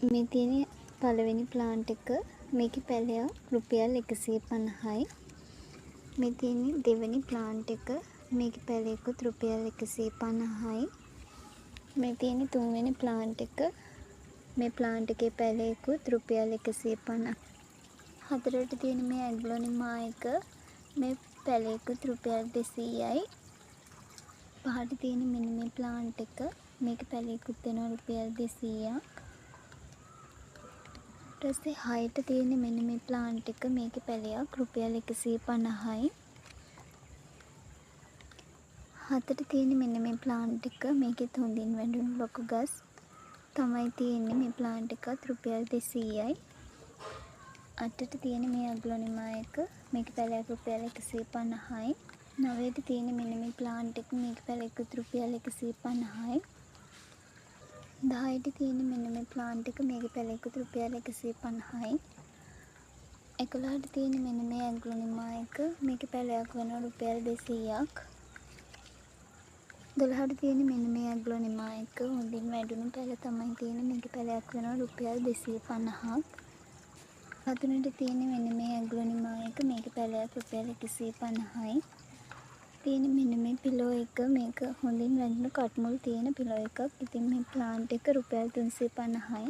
මේ තියෙන පළවෙනි ප්ලාන්ට් එක මේකේ පැලයක් රුපියල් 150යි. මේ තියෙන දෙවෙනි ප්ලාන්ට් එක මේකේ පැලයකුත් රුපියල් 150යි. මේ තියෙන තුන්වෙනි ප්ලාන්ට් එක මේ ප්ලාන්ට් එකේ පැලයකුත් රුපියල් 150. හතරට තියෙන මේ ඇග්ලොනිමා එක මේ පැලයකුත් රුපියල් 200යි. පහට තියෙන මෙන්න මේ ප්ලාන්ට් එක මේකේ පැලයකුත් වෙනවා රුපියල් 200ක්. ඊට පස්සේ 6ට තියෙන මෙන්න මේ ප්ලාන්ට් එක මේකේ පැලයක් රුපියල් 150යි. 7ට තියෙන මෙන්න මේ ප්ලාන්ට් එක මේකෙත් හොඳින් වැඩුණු ලොකු ගස් තමයි තියෙන්නේ. මේ ප්ලාන්ට් එකත් රුපියල් 200යි. 8ට තියෙන මේ ඇග්ලොනිමා එක මේකේ පැලයක් රුපියල් 150යි. 9ට තියෙන මෙන්න මේ ප්ලාන්ට් එක මේකේ පැලයකුත් රුපියල් 150යි. 10ට තියෙන මෙන්න මේ ප්ලාන්ට් එක මේකේ පැලයකුත් රුපියල් 150යි. 11ට තියෙන මෙන්න මේ ඇග්ලොනිමා එක මේකේ පැලයක් වෙනවා රුපියල් 200ක්. 12ට තියෙන මෙන්න මේ ඇග්ලොනිමා එක හොඳින් වැඩුණු පැල තමයි තියෙන්නේ. මේකේ පැලයක් වෙනවා රුපියල් 250ක්. 13ට තියෙන මෙන්න මේ ඇග්ලොනිමා එක මේකේ පැලයක් රුපියල් 150යි. තියෙන මෙන්න මේ පිලෝ එක මේක හොඳින් වැඩුණු කට්මුල් තියෙන පිලෝ එකක්. ඉතින් මේ ප්ලාන්ට් එක රුපියල් 350යි.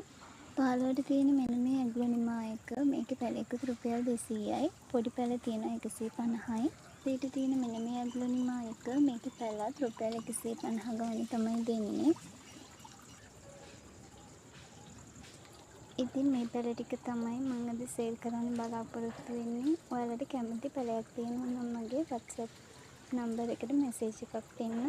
15ට තියෙන මෙන්න මේ ඇග්ලොනිමා එක මේකේ පැලයකුත් රුපියල් 200යි. පොඩි පැල තියෙනවා 150යි. ඊට තියෙන මෙන්න මේ ඇග්ලොනිමා එක මේකේ පැලත් රුපියල් 150 ගානේ තමයි දෙන්නේ. ඉතින් මේ පැල ටික තමයි මම අද සේල් කරන්න බලාපොරොත්තු වෙන්නේ. ඔයාලට කැමති පැලයක් තියෙනවා නම් මගේ WhatsApp නම්බර් එකට මැසේජ් එකක් දෙන්න.